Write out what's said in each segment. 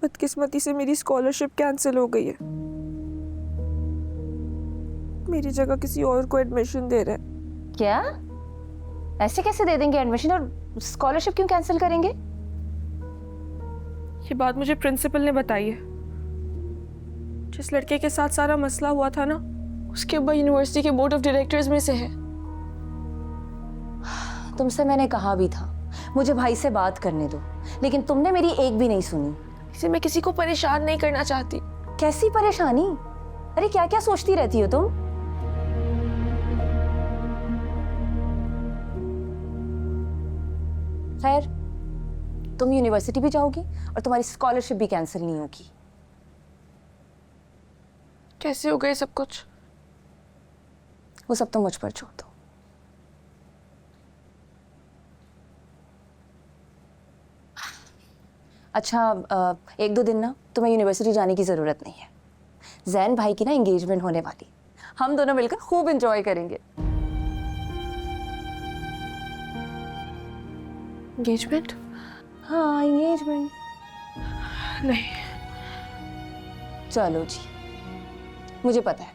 बदकिस्मती से मेरी स्कॉलरशिप कैंसिल हो गई है। मेरी जगह किसी और को एडमिशन दे रहे हैं। क्या? ऐसे कैसे दे देंगे एडमिशन, और स्कॉलरशिप क्यों कैंसिल करेंगे? ये बात मुझे प्रिंसिपल ने बताई है। जिस लड़के के साथ सारा मसला हुआ था ना, उसके अब्बा यूनिवर्सिटी के बोर्ड ऑफ डायरेक्टर्स में से है। तुमसे मैंने कहा भी था मुझे भाई से बात करने दो, लेकिन तुमने मेरी एक भी नहीं सुनी। इसे मैं किसी को परेशान नहीं करना चाहती। कैसी परेशानी? अरे क्या क्या सोचती रहती हो तुम? खैर, तुम यूनिवर्सिटी भी जाओगी और तुम्हारी स्कॉलरशिप भी कैंसिल नहीं होगी। कैसे हो गए सब कुछ? वो सब तो मुझ पर छोड़ दो। अच्छा, 1-2 दिन ना तुम्हें यूनिवर्सिटी जाने की जरूरत नहीं है। जैन भाई की ना एंगेजमेंट होने वाली, हम दोनों मिलकर खूब एंजॉय करेंगे। एंगेजमेंट? हाँ, एंगेजमेंट। नहीं। चलो जी, मुझे पता है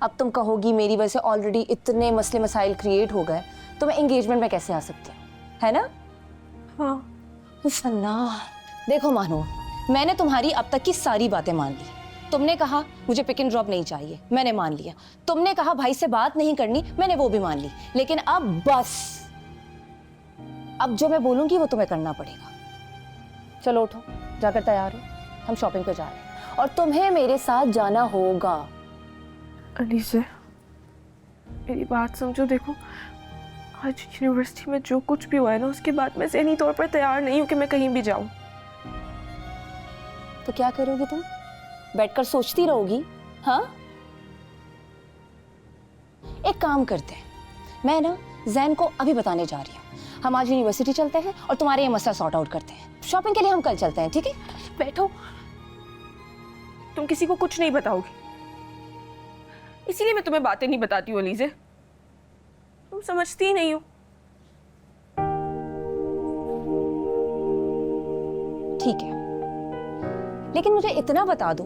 अब तुम कहोगी मेरी वजह से ऑलरेडी इतने मसले मसाइल क्रिएट हो गए, तो मैं एंगेजमेंट में कैसे आ सकती हूँ, है ना? हाँ। अल्लाह, देखो मानो, मैंने तुम्हारी अब तक की सारी बातें मान ली। तुमने कहा मुझे पिक एंड ड्रॉप नहीं चाहिए, मैंने मान लिया। तुमने कहा भाई से बात नहीं करनी, मैंने वो भी मान ली। लेकिन अब बस, अब जो मैं बोलूंगी वो तुम्हें करना पड़ेगा। चलो उठो, जाकर तैयार हो, हम शॉपिंग पे जा रहे हैं और तुम्हें मेरे साथ जाना होगा। अलीज़ा, मेरी बात समझो। देखो, आज यूनिवर्सिटी में जो कुछ भी हुआ है ना, उसके बाद मैं ज़हनी तौर पर तैयार नहीं हूँ कि मैं कहीं भी जाऊँ। तो क्या करोगी तुम? बैठकर सोचती रहोगी? हाँ, एक काम करते हैं, मैं ना जैन को अभी बताने जा रही हूँ। हम आज यूनिवर्सिटी चलते हैं और तुम्हारे ये मसला सॉर्ट आउट करते हैं। शॉपिंग के लिए हम कल चलते हैं, ठीक है? बैठो। तुम किसी को कुछ नहीं बताओगी, इसीलिए मैं तुम्हें बातें नहीं बताती हूँ अलीज़ा। तुम समझती ही नहीं हो। ठीक है, लेकिन मुझे इतना बता दो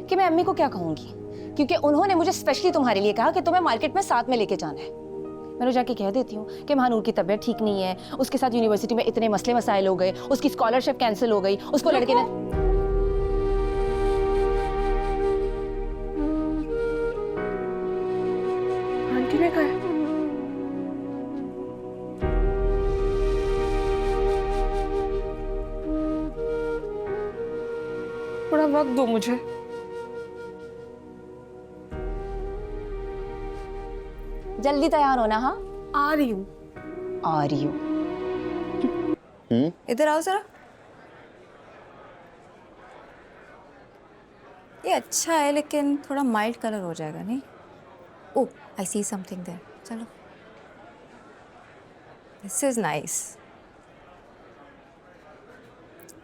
कि मैं अम्मी को क्या कहूंगी, क्योंकि उन्होंने मुझे स्पेशली तुम्हारे लिए कहा कि तुम्हें मार्केट में साथ में लेके जाना है। मैं जाके कह देती हूँ कि महानूर की तबीयत ठीक नहीं है, उसके साथ यूनिवर्सिटी में इतने मसले मसाइल हो गए, उसकी स्कॉलरशिप कैंसिल हो गई, उसको लड़के ने। आंटी ने कहा है। थोड़ा वक्त दो मुझे। जल्दी तैयार होना। हाँ, आ रही हूँ। आ रही हूँ। इधर आओ जरा। ये अच्छा है लेकिन थोड़ा माइल्ड कलर हो जाएगा नहीं? ओह, आई सी समथिंग देयर। चलो, दिस इज नाइस।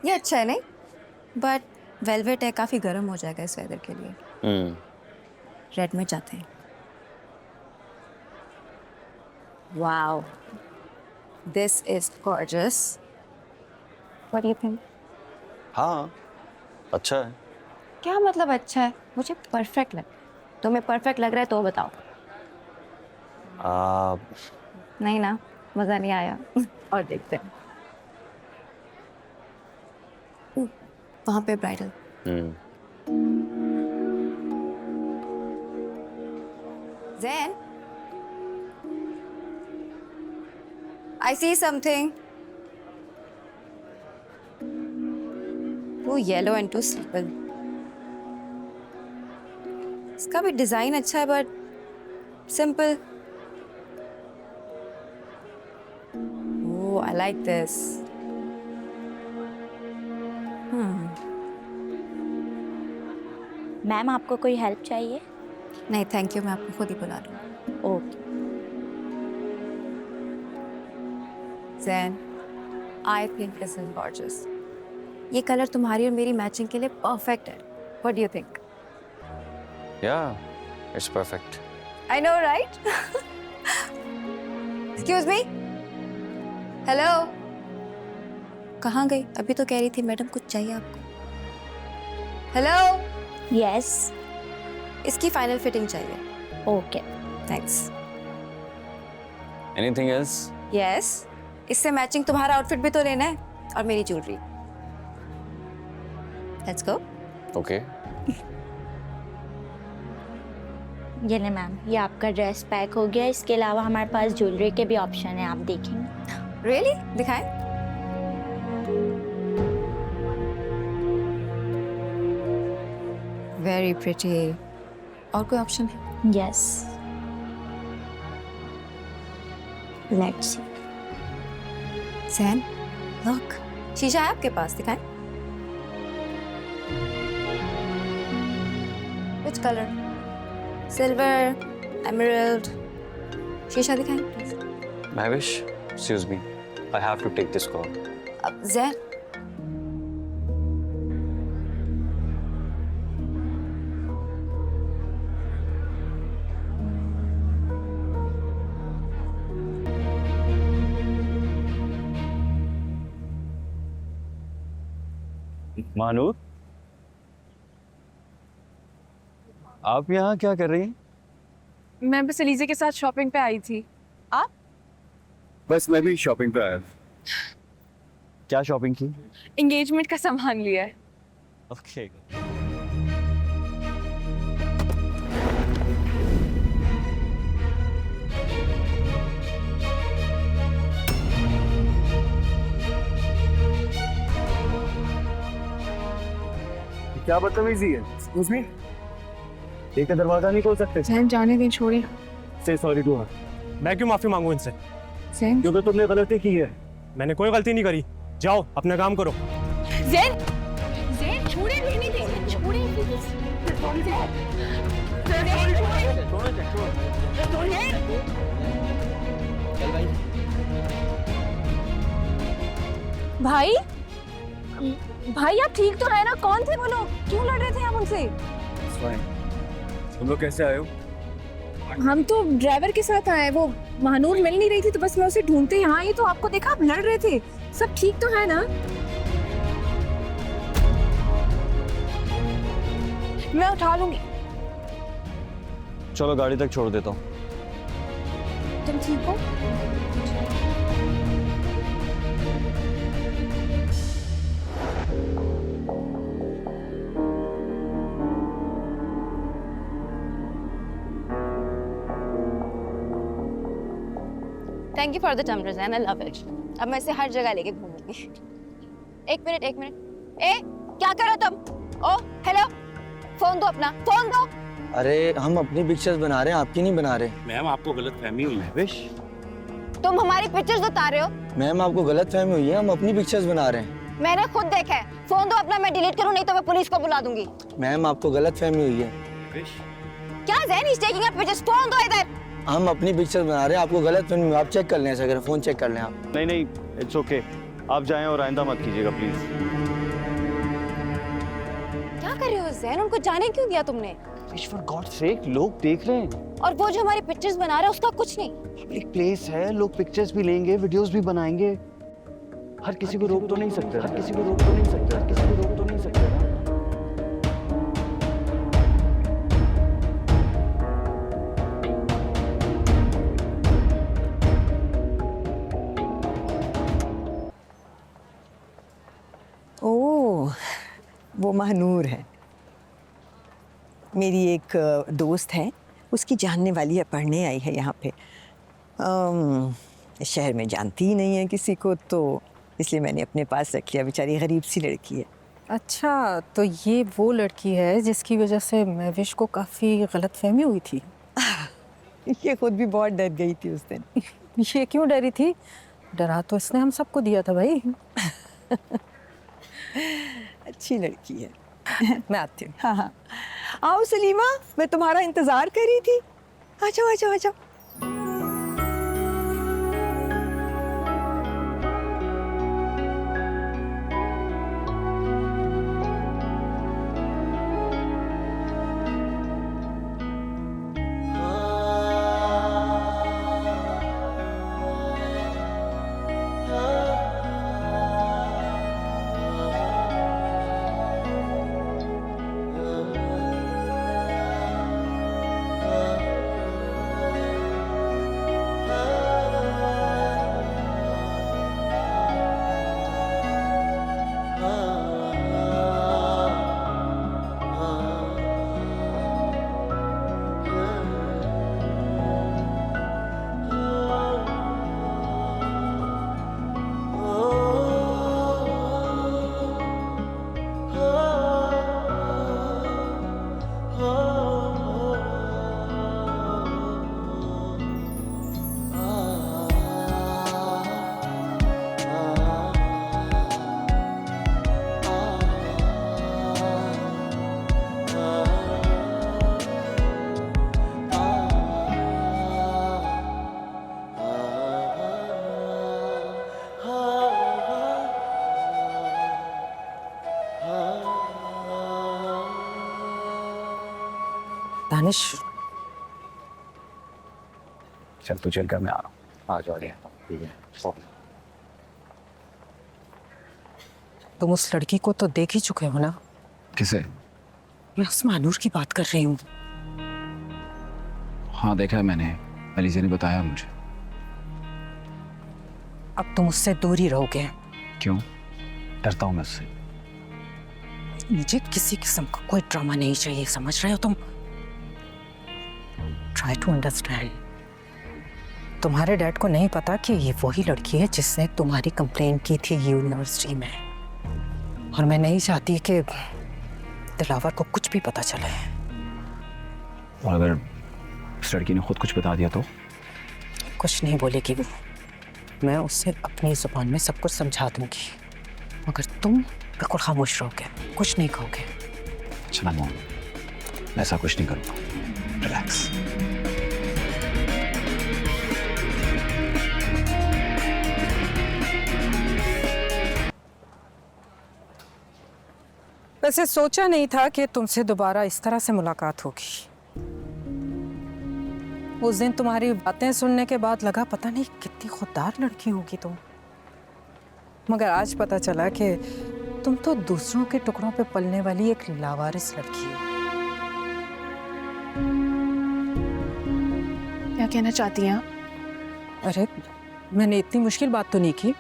ये अच्छा है नहीं? बट वेलवेट है, काफी गर्म हो जाएगा इस वेदर के लिए। रेड में जाते हैं। Wow, this is gorgeous. What do you think? हाँ, अच्छा है। क्या मतलब अच्छा है? मुझे परफेक्ट लग। तुम्हें परफेक्ट लग रहा है तो बताओ। नहीं ना, मजा नहीं आया। और देखते हैं। वहां पे bridal. Zen, I see something. वो येलो एंड टू सिंपल। इसका भी डिजाइन अच्छा है but simple. Oh, I like this. Ma'am, आपको कोई हेल्प चाहिए? नहीं थैंक यू, मैं आपको खुद ही बुला लूँ। Okay. Zen, I think this is gorgeous. ये कलर तुम्हारी और मेरी मैचिंग के लिए परफेक्ट है। What do you think? Yeah, it's perfect. I know, right? Excuse me, hello, कहाँ गई? अभी तो कह रही थी मैडम कुछ चाहिए आपको। हेलो, यस इसकी फाइनल फिटिंग चाहिए। Okay thanks. Anything else? Yes, इससे मैचिंग तुम्हारा आउटफिट भी तो लेना है और मेरी ज्वेलरी। Let's go. ओके। ये ले मैम, ये आपका ड्रेस पैक हो गया। इसके अलावा हमारे पास ज्वेलरी के भी ऑप्शन है, आप देखेंगे। रियली? दिखाएं। Very pretty. और कोई ऑप्शन है? Yes, let's see. San, look, शीशा है आपके पास? दिखाएं। Which color? Silver, emerald. शीशा दिखाएं please. Mahwish, excuse me. I have to take this call. अब ज़ैन, मानूर, आप यहाँ क्या कर रही हैं? मैं बस अलीज़ा के साथ शॉपिंग पे आई थी। बस मैं भी शॉपिंग पे आया। क्या शॉपिंग की? एंगेजमेंट का सामान लिया है। ओके। क्या बदतमीजी है? Excuse me? देख के दरवाजा नहीं खोल सकते? जैन जाने दें, छोड़िए। Say sorry to her. मैं क्यों माफी मांगू इनसे? जैन, क्योंकि तुमने गलती की है। मैंने कोई गलती नहीं करी। जाओ अपना काम करो। जैन, जैन छोड़िए, रहने दें, छोड़िए प्लीज। भाई, भाई आप ठीक तो है ना? कौन थे वो लोग? क्यों लड़ रहे थे आप उनसे? तुम लोग कैसे आए हो? हम तो ड्राइवर के साथ आए, वो महानूर मिल नहीं रही थी तो बस मैं उसे ढूंढते यहाँ आई तो आपको देखा, आप लड़ रहे थे। सब ठीक तो है ना? मैं उठा लूंगी। चलो गाड़ी तक छोड़ देता हूँ। तुम ठीक हो? Thank you for the tumblers and I love it. अब मैं इसे हर जगह लेके घूमूंगी। एक मिनट, एक मिनट। ए, क्या कर रहे हो तुम? ओ, हेलो, फोन दो अपना, फोन दो। अरे हम अपनी पिक्चर्स बना रहे हैं, आपकी नहीं बना रहे। मैम आपको गलत फहमी हुई है। विश, तुम हमारी पिक्चर्स उतार रहे हो। मैम आपको गलत फहमी हुई है, हम अपनी पिक्चर्स बना रहे हैं। मैंने खुद देखा है। फोन दो अपना, मैं डिलीट करूं नहीं तो मैं पुलिस को बुला दूंगी। मैम आपको गलत फहमी हुई है। विश, क्या Zain is taking a pictures? Phone दो इधर। हम अपनी पिक्चर्स बना रहे हैं, आपको गलत फहमी हुई। आप चेक कर लें, ऐसा करें, फोन चेक कर लें आप। नहीं नहीं, इट्स ओके। आप जाएं और आइंदा मत कीजिएगा प्लीज। क्या कर रहे हो ज़ैन? उनको जाने क्यों दिया तुमने? विश, फॉर गॉड सेक, लोग देख रहे हैं। और वो जो हमारी पिक्चर्स बना रहा है उसका कुछ नहीं। पब्लिक प्लेस है, लोग पिक्चर्स भी लेंगे, वीडियोस भी बनाएंगे। हर किसी को रोक तो नहीं सकते, हर किसी को रोक तो नहीं सकते, हर किसी को रोक तो नहीं सकते ना। ओह, वो महानूर है। मेरी एक दोस्त है, उसकी जानने वाली है, पढ़ने आई है यहाँ पे। शहर में जानती ही नहीं है किसी को, तो इसलिए मैंने अपने पास रखी है। बेचारी गरीब सी लड़की है। अच्छा, तो ये वो लड़की है जिसकी वजह से महविश को काफ़ी गलतफहमी हुई थी। ये खुद भी बहुत डर गई थी उस दिन। ये क्यों डरी थी? डरा तो इसने हम सबको दिया था भाई। अच्छी लड़की है। मैं आती हूँ। हाँ हाँ, आओ सलीमा, मैं तुम्हारा इंतज़ार कर रही थी। आ जाओ आ जाओ आ जाओ। दानिश, चल तू चल कर, मैं आ रहा हूँ। आ जाओ, ठीक है। तुम उस लड़की को तो देख ही चुके हो ना? किसे? मैं उस मानूर की बात कर रही हूँ। हाँ देखा है मैंने, अलीज़ा ने बताया मुझे। अब तुम उससे दूर ही रहोगे। क्यों? डरता हूँ मैं उससे। मुझे किसी किस्म का कोई ड्रामा नहीं चाहिए, समझ रहे हो तुम? Try to understand. तुम्हारे डैड को नहीं पता कि ये वही लड़की है जिसने तुम्हारी कंप्लेन की थी यूनिवर्सिटी में, और मैं नहीं चाहती कि दिलावर को कुछ भी पता चले। और अगर उस लड़की ने खुद कुछ बता दिया तो? कुछ नहीं बोलेगी वो। मैं उससे अपनी जुबान में सब कुछ समझा दूंगी, मगर तुम बिल्कुल खामोश रहोगे, कुछ नहीं कहोगे। चला मॉम, मैं ऐसा कुछ नहीं करूँगा। रिलैक्स। वैसे सोचा नहीं था कि तुमसे दोबारा इस तरह से मुलाकात होगी। उस दिन तुम्हारी बातें सुनने के बाद लगा पता नहीं कितनी खुददार लड़की होगी तुम, मगर आज पता चला कि तुम तो दूसरों के टुकड़ों पे पलने वाली एक लावारिस लड़की हो। क्या कहना चाहती हैं आप? अरे मैंने इतनी मुश्किल बात तो नहीं की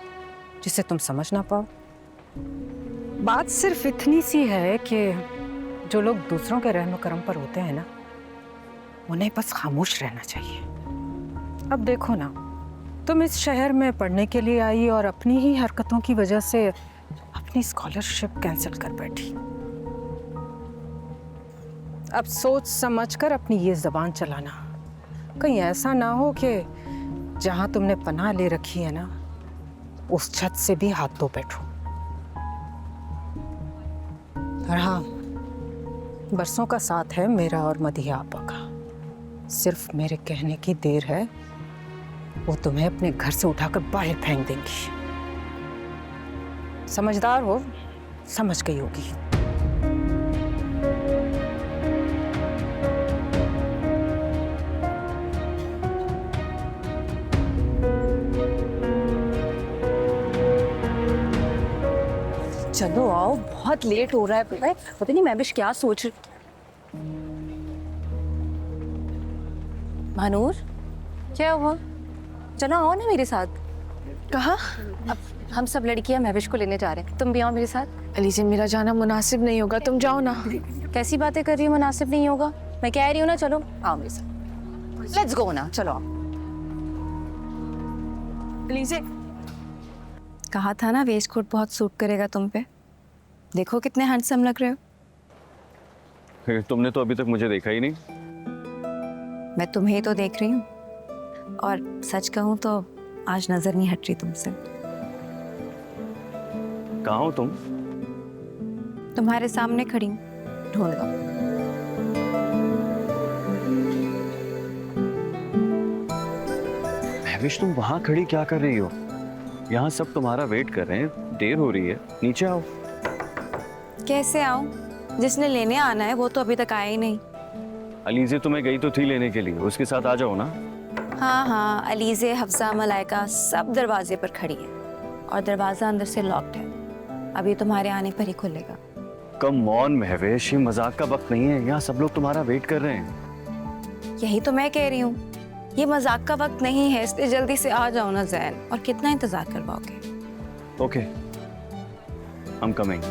जिसे तुम समझ ना पाओ। बात सिर्फ इतनी सी है कि जो लोग दूसरों के रहम करम पर होते हैं ना, उन्हें बस खामोश रहना चाहिए। अब देखो ना, तुम इस शहर में पढ़ने के लिए आई और अपनी ही हरकतों की वजह से अपनी स्कॉलरशिप कैंसिल कर बैठी। अब सोच समझ कर अपनी ये ज़बान चलाना, कहीं ऐसा ना हो कि जहां तुमने पनाह ले रखी है ना, उस छत से भी हाथ धो बैठो। और हाँ, बरसों का साथ है मेरा और मदिया आपा का। सिर्फ मेरे कहने की देर है, वो तुम्हें अपने घर से उठाकर बाहर फेंक देंगी। समझदार हो, समझ गई होगी। चलो आओ, बहुत लेट हो रहा है। पता नहीं मैं भी क्या सोच रही। भानूर, क्या हुआ? चलो आओ ना मेरे साथ। कहाँ? अब हम सब लड़कियां महविश को लेने जा रहे हैं, तुम भी आओ मेरे साथ। अलीज़ा, मेरा जाना मुनासिब नहीं होगा, तुम जाओ ना। कैसी बातें कर रही हो, मुनासिब नहीं होगा? मैं कह रही हूँ ना, चलो आओ मेरे साथ। लेट्स गो ना, चलो आओ। अलीज़ा, कहा था ना वेस्ट कोट बहुत सूट करेगा तुम पे। देखो कितने हैंडसम लग रहे हो। तुमने तो अभी तक मुझे देखा ही नहीं। मैं तुम्हें ही तो देख रही हूँ, और सच कहूँ तो आज नजर नहीं हट रही तुमसे। कहाँ हो तुम? तुम्हारे सामने खड़ी हूँ, ढूंढ लो। महविश, तुम वहाँ खड़ी क्या कर रही हो? यहाँ सब तुम्हारा वेट कर रहे हैं, देर हो रही है, नीचे आओ। कैसे आऊँ? जिसने लेने आना है वो तो अभी तक आया ही नहीं। अलीज़े तुम्हें गई तो थी लेने के लिए, उसके साथ आ जाओ ना। हाँ हाँ, अलीज़े, हफ्सा, मलाइका सब दरवाजे पर खड़ी है, और दरवाजा अंदर से लॉक्ड है। अभी तुम्हारे आने पर ही खुलेगा। कम ऑन महविश, ये मजाक का वक्त नहीं है, यहाँ सब लोग तुम्हारा वेट कर रहे हैं। यही तो मैं कह रही हूँ, ये मजाक का वक्त नहीं है, इसलिए जल्दी से आ जाओ ना जैन। और कितना इंतजार करवाओगे? Okay, I'm coming.